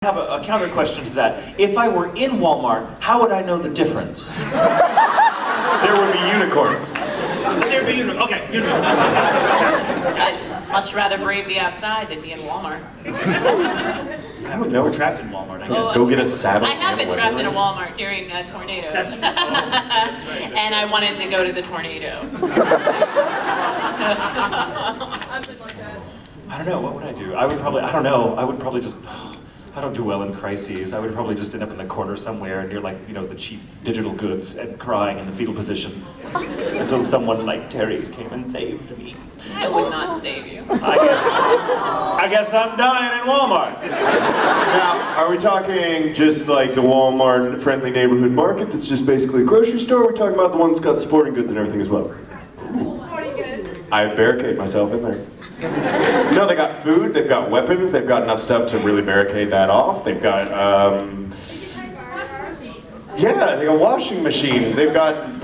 I have a counter question to that. If I were in Walmart, how would I know the difference? There would be unicorns. There'd be unicorns. Okay, unicorns. I'd much rather brave the outside than be in Walmart. I would know we're trapped in Walmart. I guess. Go get a saddle. I have been trapped in a Walmart during a tornado. That's right. Oh, that's right. And I wanted to go to the tornado. I don't know. What would I do? I don't know. I would probably just. I don't do well in crises. I would probably just end up in the corner somewhere near, like, you know, the cheap digital goods and crying in the fetal position until someone like Terri came and saved me. I would not save you. I guess I'm dying in Walmart. Now, are we talking just like the Walmart friendly neighborhood market that's just basically a grocery store? Or are we talking about the one that's got sporting goods and everything as well? Sporting goods. I barricade myself in there. No, they got food, they've got weapons, they've got enough stuff to really barricade that off. They've got, yeah, they got washing machines, they've got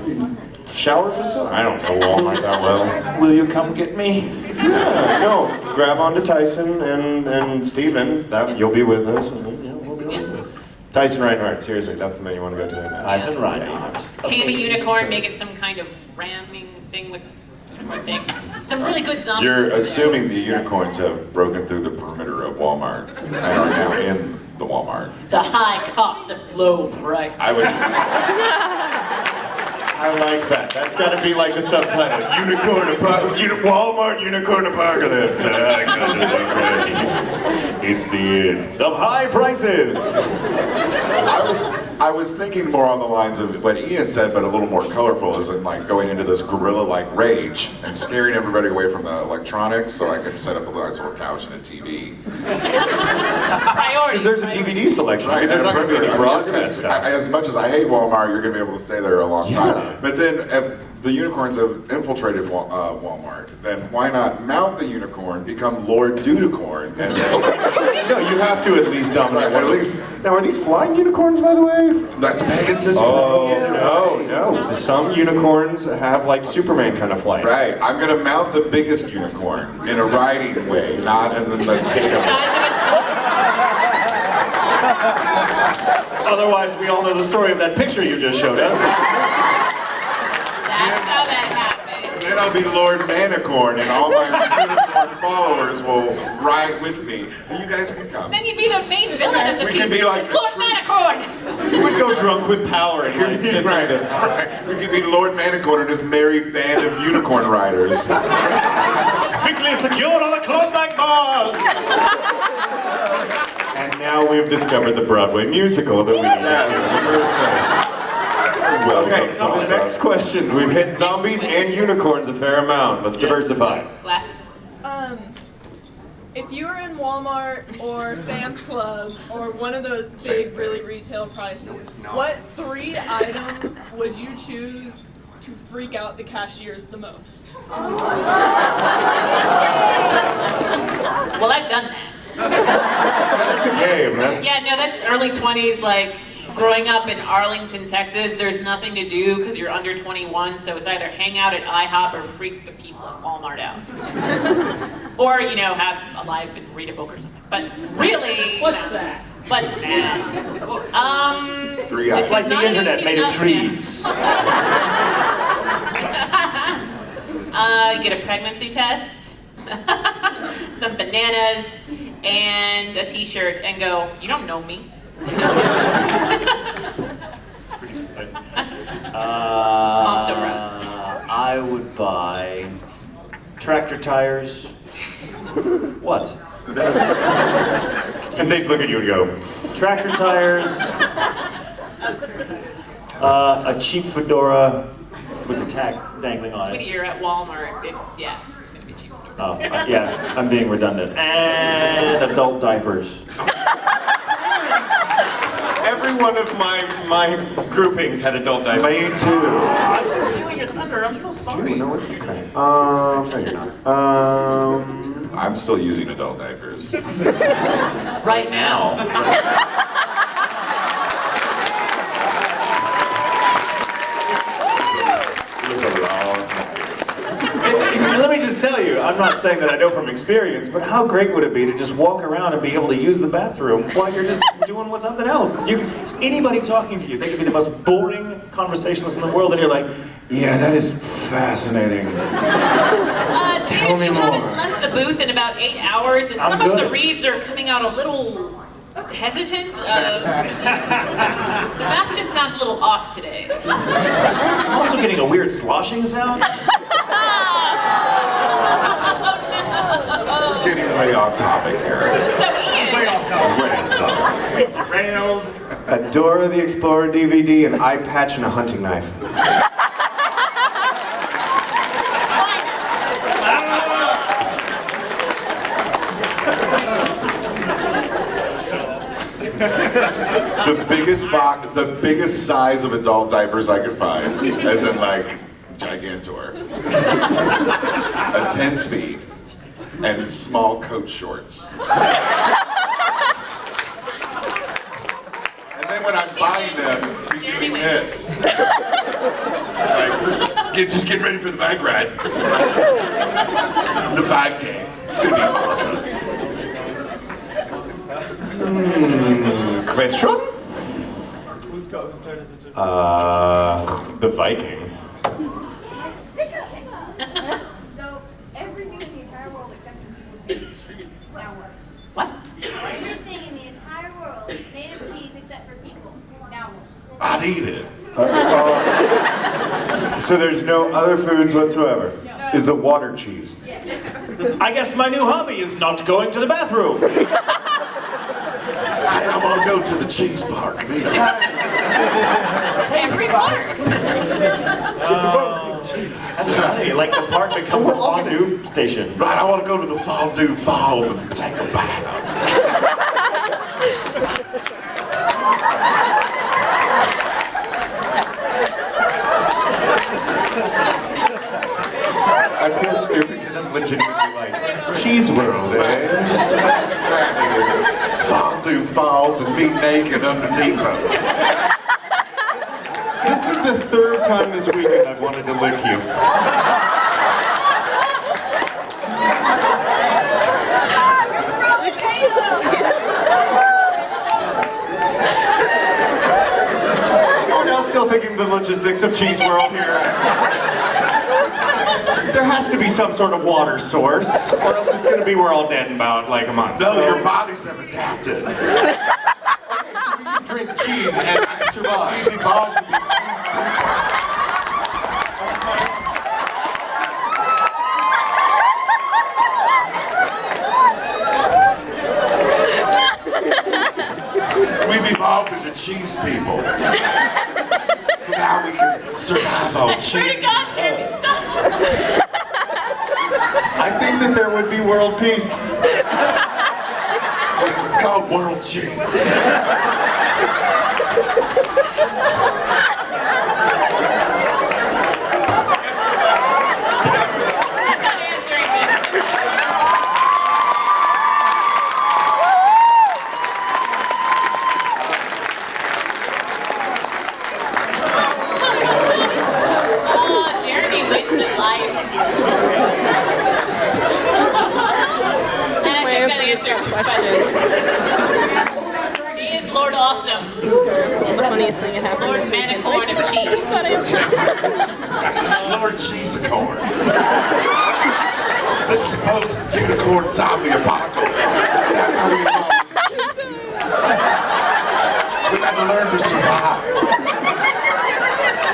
shower facilities. I don't know Walmart that well. Will you come get me? Yeah, no, grab onto Tyson and Steven, you'll be with us. And, yeah, we'll be with you. Tyson Reinhardt, seriously, that's the man you want to go to. Tyson Reinhardt. Tame a unicorn, make it some kind of ramming thing with unicorn thing. Some really good zombies. You're assuming the unicorns have broken through the perimeter of Walmart and are now in the Walmart. The high cost of low price. I would. I like that. That's got to be like the subtitle. Walmart Unicorn Apocalypse. It's the end of high prices. I was thinking more on the lines of what Ian said, but a little more colorful, as in like going into this gorilla-like rage and scaring everybody away from the electronics, so I could set up a nice little couch and a TV. Priorities. Because there's a DVD selection. I mean, there's not going to be any broadcast stuff. As much as I hate Walmart, you're going to be able to stay there a long time. But then, if the unicorns have infiltrated Walmart, then why not mount the unicorn, become Lord Dudicorn, and then... No, you have to at least dominate Right, at least... Now, are these flying unicorns, by the way? That's Pegasus. Oh, no. Some unicorns have, like, Superman kind of flight. Right, I'm going to mount the biggest unicorn in a riding way, not in the Tatum. Otherwise, we all know the story of that picture you just showed us. That's how that happened. Then I'll be Lord Manicorn, and all my unicorn followers will ride with me. And you guys can come. Then you'd be the main villain of the We could be like the Lord Manicorn! You would go drunk with power and like, sit right. We could be Lord Manicorn and his merry band of unicorn riders. Quickly secure all the Klondike bars! And now we've discovered the Broadway musical that we need. Okay, so the next questions. We've hit zombies and unicorns a fair amount. Let's diversify. Glasses. If you were in Walmart or Sam's Club or one of those big, really retail prices, what 3 items would you choose to freak out the cashiers the most? Well, I've done that. That's a game. That's early 20s, like growing up in Arlington, Texas. There's nothing to do because you're under 21, so it's either hang out at IHOP or freak the people at Walmart out. Or, you know, have a life and read a book or something. But really, What's that? What's that? 3 It's like the internet made of 18 trees. Get a pregnancy test, some bananas, and a t-shirt, and go, you don't know me. I would buy tractor tires. What? And they'd look at you and go, Tractor tires. A cheap fedora with the tag dangling on Sweetie, it. you're at Walmart. It's gonna be cheap. Oh, yeah, I'm being redundant. And adult diapers. every one of my groupings had adult diapers. Me too. I'm stealing your thunder. I'm so sorry. No, it's okay. No, you're not. I'm still using adult diapers. Right now. Let me just tell you, I'm not saying that I know from experience, but how great would it be to just walk around and be able to use the bathroom while you're just doing something else? Anybody talking to you, they could be the most boring conversationalist in the world, and you're like, yeah, that is fascinating. Tell me you more. haven't left the booth in about 8 hours, and I'm some of good. the reads are coming out a little hesitant. Sebastian sounds a little off today. I'm also getting a weird sloshing sound. Getting way off topic here. So Ian, Way off topic. Derailed. A Dora the Explorer DVD, an eye patch, and a hunting knife. The biggest size of adult diapers I could find, as in like Gigantor. A 10-speed and small coat shorts. And then when I'm buying them, I'm doing this. Like, just get ready for the bike ride. The 5K. It's gonna be awesome. Question? Whose turn is it to? The Viking. So everything in the entire world except for people is native cheese. Now what? what? Everything in the entire world is native cheese except for people. Now what? I'd eat it. So there's no other foods whatsoever? Is the water cheese? I guess my new hobby is not going to the bathroom. I want to go to the cheese park. Every part. That's funny. Like the park becomes a fondue station. Right, I want to go to the Fondue Falls and take a bath. I feel stupid because I'm legitimately like, Cheese World, eh? Just imagine that, dude. Fondue Falls and me naked underneath them. This is the third time this weekend I've wanted to lick you. Anyone else still thinking the logistics of Cheese World here? There has to be some sort of water source, or else it's going to be we're all dead in about like a month. No, your bodies have adapted. Drink cheese and survive. We've evolved to be cheese people. We've evolved into cheese people. So now we can survive on I swear cheese. to God, Terry, stop. I think that there would be world peace. It's called world cheese. I'm not answering this. Oh, Jeremy wins at life. And I think that answers your question. He is Lord Awesome. The funniest thing that happened Lord this weekend. Manicorn of Cheese. Lord Cheese-a-corn. This is post-unicorn zombie apocalypse. That's how we evolved. We had to learn to survive.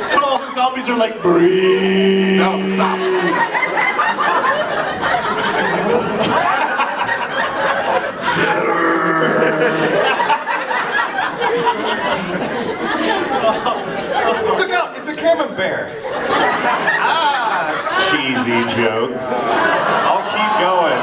So all the zombies are like, breathe. No, the zombies. Look out, it's a camembert. Ah, it's a cheesy joke. I'll keep going.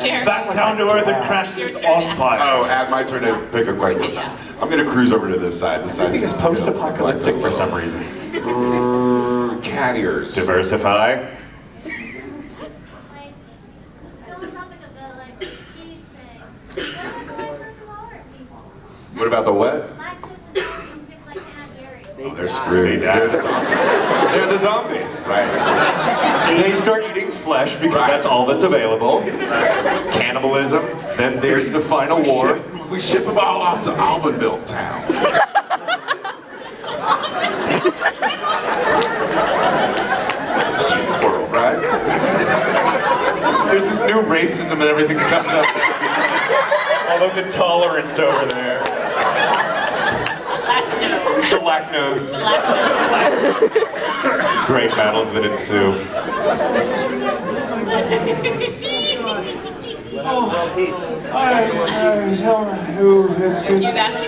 Cheers. Back down to earth and crashes on fire. Oh, add my turn to pick a quick list. I'm gonna cruise over to this side. This side It's post-apocalyptic for some reason. Cat ears. Diversify. Like, on the topic of the like cheese thing, what about the lactose intolerant people? What about the what? Lactose intolerant people like have dairy. Oh, there's screwed. They're the zombies. Right. They start eating flesh because that's all that's available. Cannibalism. Then there's the final war. We ship them all off to Almond Milk Town. It's Cheese World, right? There's this new racism and everything that comes up. All those intolerance over there. The lactose. Great battles that ensue.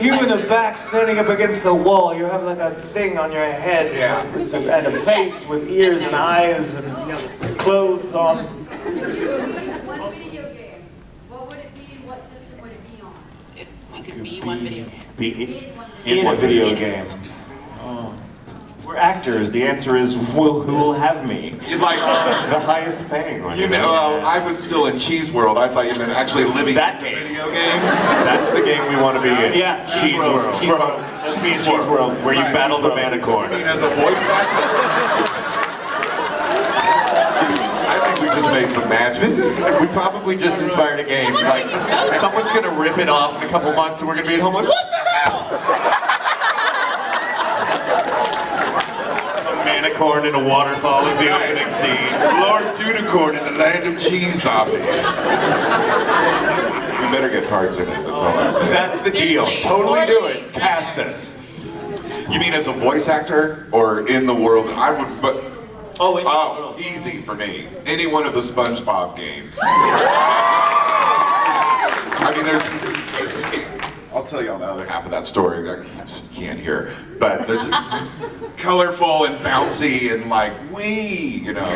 You in the back standing up against the wall, you have like a thing on your head. Yeah. And a face with ears and eyes and clothes on. One video game. What would it be and what system would it be on? If we could be one video game. Be in a video game. Oh. We're actors. The answer is who will have me? You'd like The highest paying one. you know, I was still in Cheese World. I thought you meant actually living That in a game. video game. That's the game we want to be in. Yeah, Cheese World. Cheese World. Let's be in Cheese World. Where you Right, battle Cheese the World. I manicorn. mean, as a voice actor, I think we just made some magic. We probably just inspired a game. Like, someone's gonna rip it off in a couple months and we're gonna be at home like, what the hell? A manicorn in a waterfall is the opening scene. Lord Dudicorn in the land of cheese zombies. We better get parts in it, that's all I'm saying. That's the deal. Totally do it. Cast us. You mean as a voice actor or in the world? I would, but Oh, easy for me. Any one of the SpongeBob games. I mean, there's. I'll tell you all the other half of that story. I just can't hear, but they're just colorful and bouncy and like you know.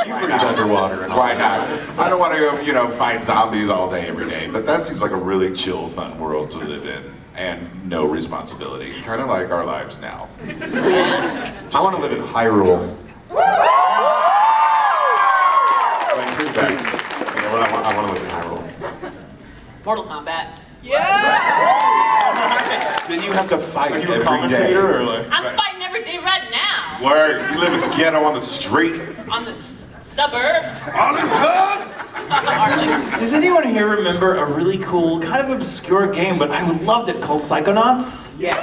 You breathe underwater and all Why that. not? I don't want to go, you know, fight zombies all day, every day, but that seems like a really chill, fun world to live in, and no responsibility. Kind of like our lives now. I want to live in Hyrule. I want to live in Hyrule. Mortal Kombat. Then you have to fight Are you a every day. commentator or like? I'm fighting every day right now. Word, you live in ghetto on the street. On the suburbs. Arlington! Arlington. Does anyone here remember a really cool, kind of obscure game, but I loved it, called Psychonauts? Yeah.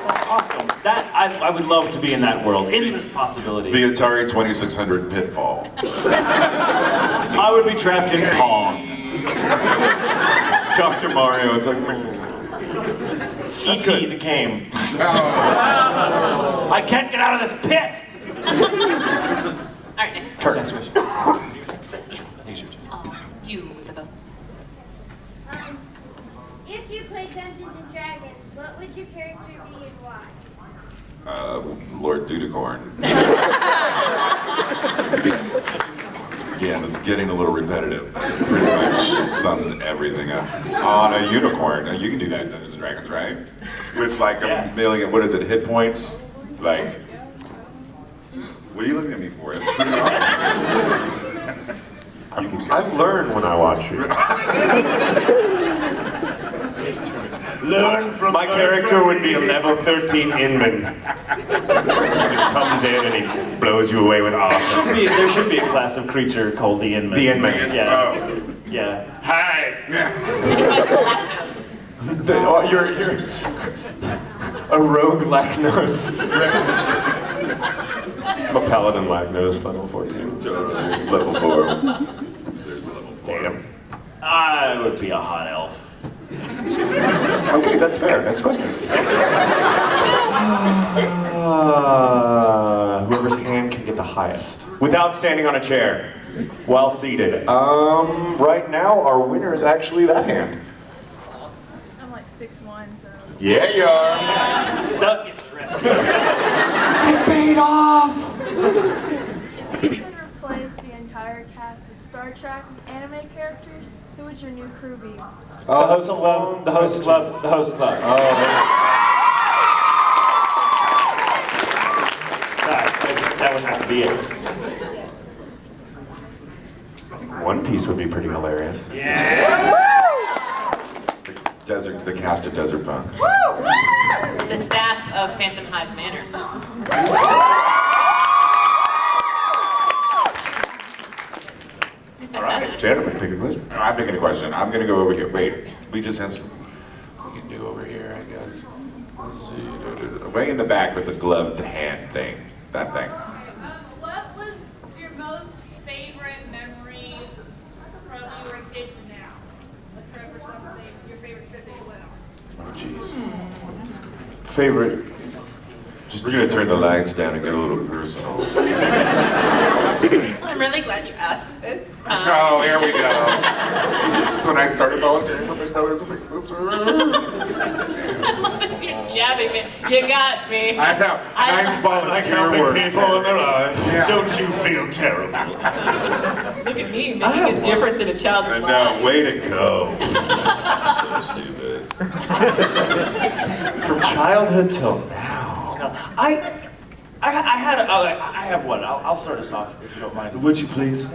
That's awesome. That I would love to be in that world. Endless possibilities. The Atari 2600 Pitfall. I would be trapped in Pong. Dr. Mario, it's like, E.T. the game. I can't get out of this pit! All right, next question. Next question. I think it's your turn. You with the bow. If you played Dungeons and Dragons, what would your character be and why? Lord Dudicorn. Again, it's getting a little repetitive. Pretty much sums everything up. On a unicorn, you can do that in Dungeons and Dragons, right? With like a million, what is it, hit points? Like, what are you looking at me for? It's pretty awesome. I've learned when I watch you. Learn from My character would be a level 13 Inman. He just comes in and he blows you away with awesome. There should be a class of creature called the Inman. The Inman. Yeah. Oh. Yeah. Hi! Anybody Latinos? You're a rogue Lacnose. I'm a paladin Lacnose, level 14. So, level 4. There's a level 4. Damn. I would be a hot elf. Okay, that's fair. Next question. Whoever's hand can get the highest. Without standing on a chair. While seated. Right now, our winner is actually that hand. I'm like 6'1", so. Yeah, you are. Suck it, the rest. It paid off! If you could replace the entire cast of Star Trek anime characters, who would your new crew be? The host club, the host club, the host club. That would have to be it. One Piece would be pretty hilarious. The cast of Desert Punk. The staff of Phantom Hive Manor. All right, gentlemen, pick a question. I'm picking a question. I'm gonna go over here. Wait, we just have some. We can do over here, I guess. Let's see. Way in the back with the gloved hand thing. That thing. What was your most favorite memory from you were a kid to now? A trip or something, your favorite trip that you went on? Oh, jeez. Favorite? We're gonna turn the lights down and get a little personal. I'm really glad you asked this. Oh, here we go. So when I started volunteering for Big Brothers and Big Sisters. You're jabbing me. You got me. I know. Nice volunteer work. people in their lives. Yeah. Don't you feel terrible? Look at me making a difference in a child's I life. know. Way to go. So stupid. From childhood till now. I have one. I'll start us off if you don't mind. Would you please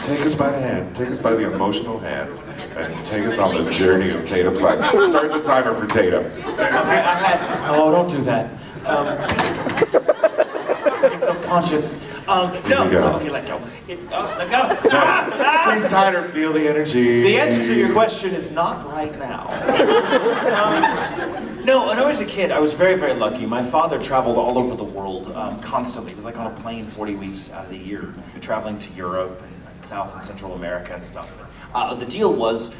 take us by the hand, take us by the emotional hand, and take us on the journey of Tatum's life. Start the timer for Tatum. Oh, don't do that. It's subconscious. No. go. So, okay, let go. Let go. Squeeze tighter, feel the energy. The answer to your question is not right now. No, when I was a kid, I was very, very lucky. My father traveled all over the world constantly. He was like on a plane 40 weeks out of the year, traveling to Europe and South and Central America and stuff. The deal was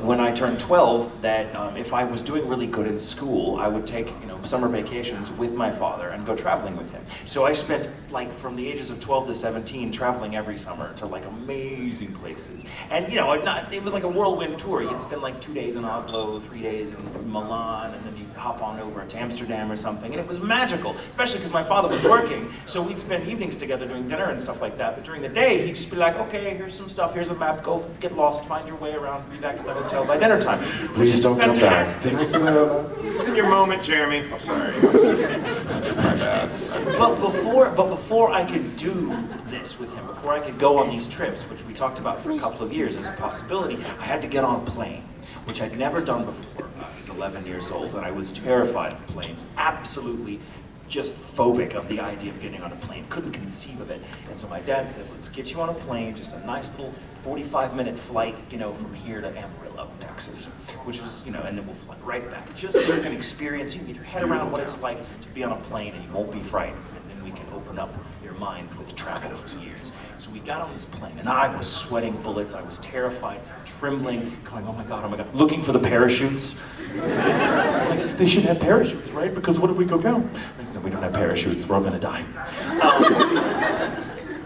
when I turned 12 that if I was doing really good in school, I would take summer vacations with my father and go traveling with him. So I spent like from the ages of 12 to 17 traveling every summer to like amazing places. And it was like a whirlwind tour. You'd spend like 2 days in Oslo, 3 days in Milan, and then you'd hop on over to Amsterdam or something. And it was magical, especially because my father was working. So we'd spend evenings together doing dinner and stuff like that. But during the day, he'd just be like, okay, here's some stuff, here's a map, go get lost, find your way around, be back at the hotel by dinner time. Please don't come back. Did I say that out loud? This isn't your moment, Jeremy. I'm sorry. It's my bad. But before I could do this with him, before I could go on these trips, which we talked about for a couple of years as a possibility, I had to get on a plane, which I'd never done before. I was 11 years old and I was terrified of planes, absolutely just phobic of the idea of getting on a plane, couldn't conceive of it. And so my dad said, let's get you on a plane, just a nice little 45-minute flight, from here to Amarillo, Texas, which was, and then we'll fly right back, just so you can experience, you can get your head around what it's like to be on a plane and you won't be frightened, and then we can open up your mind with travel for years. So we got on this plane and I was sweating bullets, I was terrified, trembling, going, oh my God, looking for the parachutes. Like, they should have parachutes, right? Because what if we go down? Like, no, we don't have parachutes, we're all gonna die. I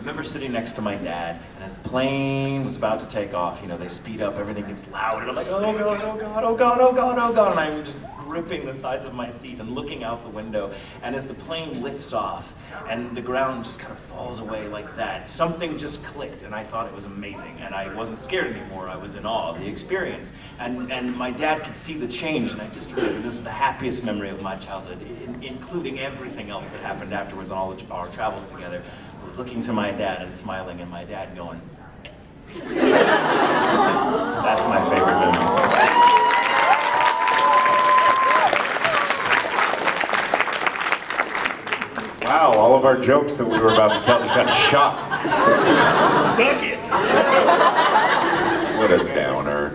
remember sitting next to my dad, and as the plane was about to take off, they speed up, everything gets loud, and I'm like, oh God, oh God, oh God, oh God, oh God, and I'm just gripping the sides of my seat and looking out the window, and as the plane lifts off, and the ground just kind of falls away like that, something just clicked, and I thought it was amazing, and I wasn't scared anymore, I was in awe of the experience, and my dad could see the change, and I just remember this is the happiest memory of my childhood, including everything else that happened afterwards on all our travels together. I was looking to my dad and smiling, and my dad going, that's my favorite memory. Wow, all of our jokes that we were about to tell just got shot. Suck it! What a downer.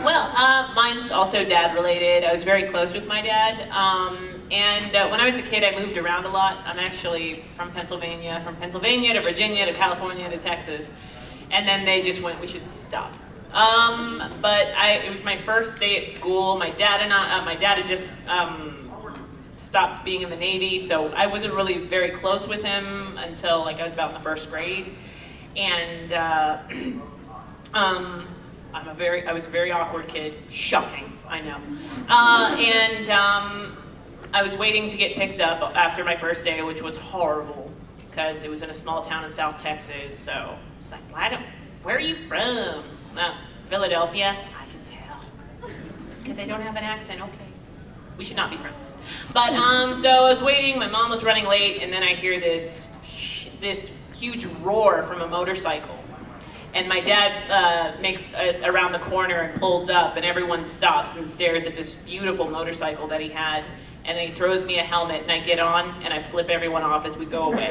Well, mine's also dad related. I was very close with my dad. And when I was a kid, I moved around a lot. I'm actually from Pennsylvania to Virginia to California to Texas. And then they just went, we should stop. But it was my first day at school. My dad had just stopped being in the Navy, so I wasn't really very close with him until I was about in the first grade. And I was a very awkward kid. Shocking, I know. I was waiting to get picked up after my first day, which was horrible because it was in a small town in South Texas. So I was like, where are you from? Philadelphia. I can tell because I don't have an accent. Okay, we should not be friends. But so I was waiting. My mom was running late, and then I hear this huge roar from a motorcycle. And my dad makes around the corner and pulls up, and everyone stops and stares at this beautiful motorcycle that he had. And then he throws me a helmet, and I get on, and I flip everyone off as we go away.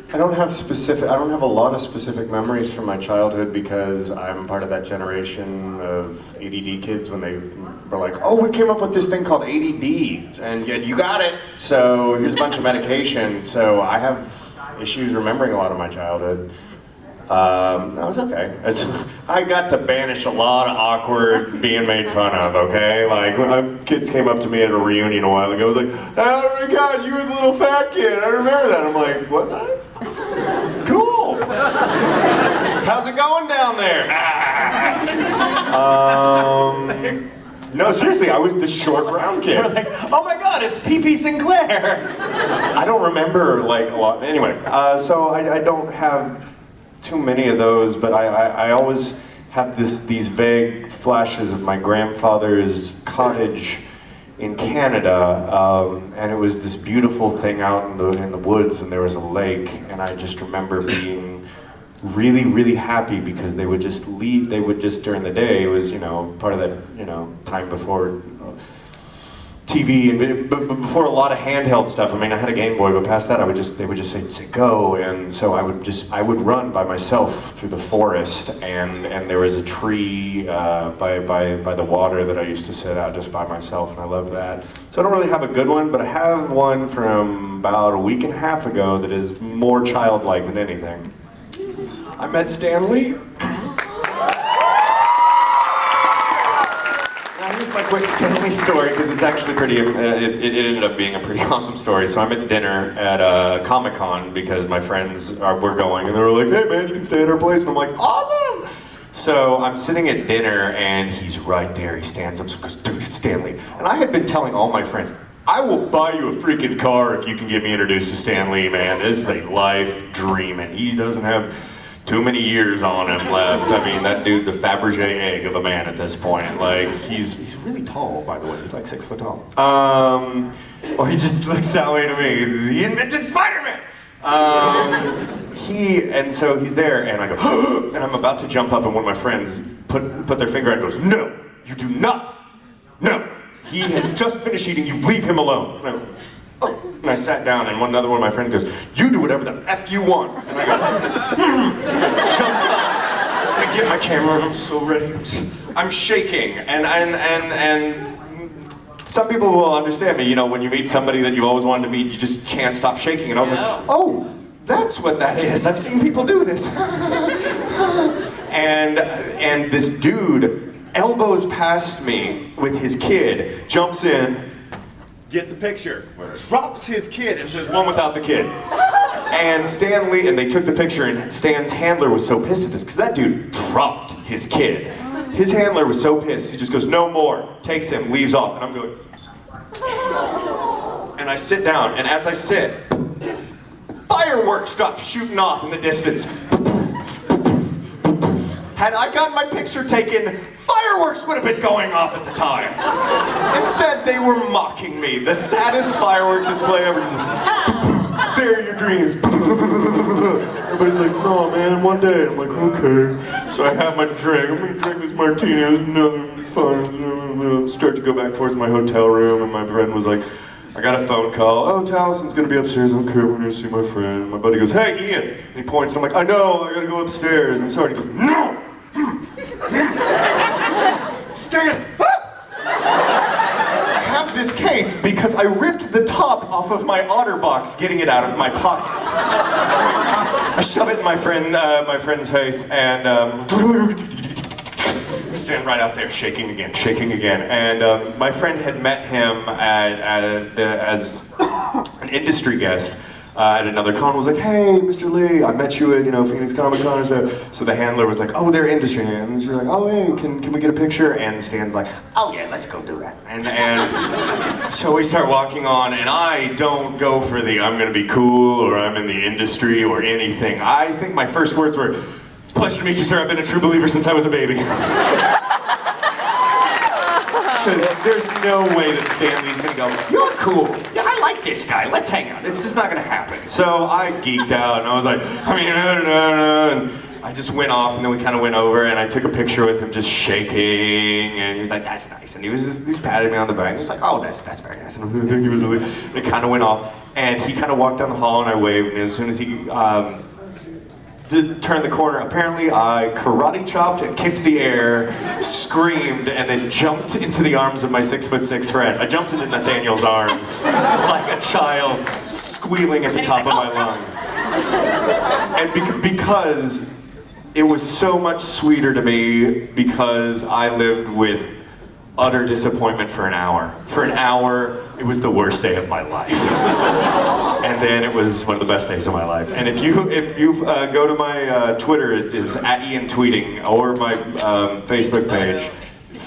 I don't have a lot of specific memories from my childhood because I'm part of that generation of ADD kids when they were like, oh, we came up with this thing called ADD, and you got it, so here's a bunch of medication. So I have issues remembering a lot of my childhood. That was okay. I got to banish a lot of awkward being made fun of, okay? Like, when kids came up to me at a reunion a while ago, I was like, oh my God, you were the little fat kid, I remember that. I'm like, was I? Cool. How's it going down there? No, seriously, I was the short brown kid. We're like, oh my God, it's P.P. Sinclair. I don't remember, like, a lot. Anyway, so I don't have too many of those, but I always have these vague flashes of my grandfather's cottage in Canada, and it was this beautiful thing out in the woods, and there was a lake, and I just remember being really, really happy because they would just leave. They would just during the day. It was part of that time before TV and but before a lot of handheld stuff. I mean, I had a Game Boy, but past that, they would just say go, and so I would run by myself through the forest, and there was a tree by the water that I used to sit out just by myself, and I loved that. So I don't really have a good one, but I have one from about a week and a half ago that is more childlike than anything. I met Stan Lee. Here's my quick Stanley story because it's actually pretty. It ended up being a pretty awesome story. So I'm at dinner at Comic-Con because my friends were going, and they were like, "Hey man, you can stay at our place." And I'm like, "Awesome!" So I'm sitting at dinner, and he's right there. He stands up and goes, "Dude, it's Stanley." And I had been telling all my friends, "I will buy you a freaking car if you can get me introduced to Stan Lee, man. This is a life dream, and he doesn't have too many years on him left. I mean, that dude's a Fabergé egg of a man at this point. Like, he's really tall, by the way. He's like 6 foot tall. Or he just looks that way to me. He invented Spider-Man! So he's there, and I go, and I'm about to jump up, and one of my friends put their finger out and goes, "No, you do not. No, he has just finished eating. You leave him alone." And I go, "Oh." And I sat down, and another one of my friends goes, "You do whatever the F you want." And I go, jumped up. I get my camera, and I'm so ready. I'm shaking, and some people will understand me. When you meet somebody that you've always wanted to meet, you just can't stop shaking. And I was like, "Oh, that's what that is. I've seen people do this." and this dude elbows past me with his kid, jumps in, gets a picture, drops his kid, and says, "One without the kid." And Stan Lee, and they took the picture, and Stan's handler was so pissed at this, because that dude dropped his kid. His handler was so pissed, he just goes, "No more," takes him, leaves off, and I'm going, and I sit down, and as I sit, fireworks stop shooting off in the distance. Had I gotten my picture taken, fireworks would have been going off at the time. Instead, they were mocking me. The saddest firework display ever. Just, "There are your dreams." Everybody's like, "No, man, one day." I'm like, "Okay." So I have my drink. I'm gonna drink this martini. It was another fun. Start to go back towards my hotel room, and my friend was like, I got a phone call. "Oh, Taliesin's gonna be upstairs." "Okay, we're gonna see my friend." And my buddy goes, "Hey, Ian." And he points, and I'm like, "I know, I gotta go upstairs." I'm sorry. He goes, "No! Stan! I have this case because I ripped the top off of my OtterBox getting it out of my pocket." I shove it in my friend's face, and I stand right out there, shaking again. And my friend had met him as an industry guest at another con. Was like, "Hey, Mr. Lee, I met you at Phoenix Comic Con." So the handler was like, "Oh, they're industry," and she's like, "Oh, hey, can we get a picture?" And Stan's like, "Oh yeah, let's go do that." And so we start walking on, and I don't go for the "I'm gonna be cool" or "I'm in the industry" or anything. I think my first words were, "It's Pleasure to meet you, sir. I've been a true believer since I was a baby. Because there's no way that Stanley's gonna go, you're cool. Yeah, I like this guy. Let's hang out. It's just not gonna happen. So I geeked out and I was like, and I just went off and then we kind of went over and I took a picture with him just shaking and he was like, that's nice. And he was patting me on the back. He was like, oh, that's very nice. And I think he was really, it kind of went off and he kind of walked down the hall and I waved and as soon as he did turn the corner, apparently I karate chopped and kicked the air, screamed, and then jumped into the arms of my 6'6" friend. I jumped into Nathaniel's arms like a child squealing at the top of my lungs. And because it was so much sweeter to me because I lived with utter disappointment for an hour. For an hour, it was the worst day of my life. And then it was one of the best days of my life. And if you go to my Twitter, it is @IanTweeting, or my Facebook page,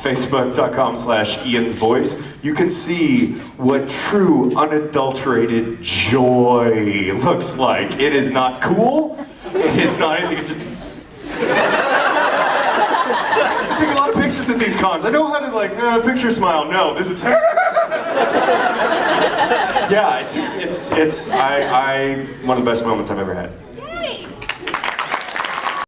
facebook.com/Ian's Voice, you can see what true unadulterated joy looks like. It is not cool. It is not anything. It's just. I take a lot of pictures at these cons. I know how to picture smile. No, this is. Yeah, it's one of the best moments I've ever had.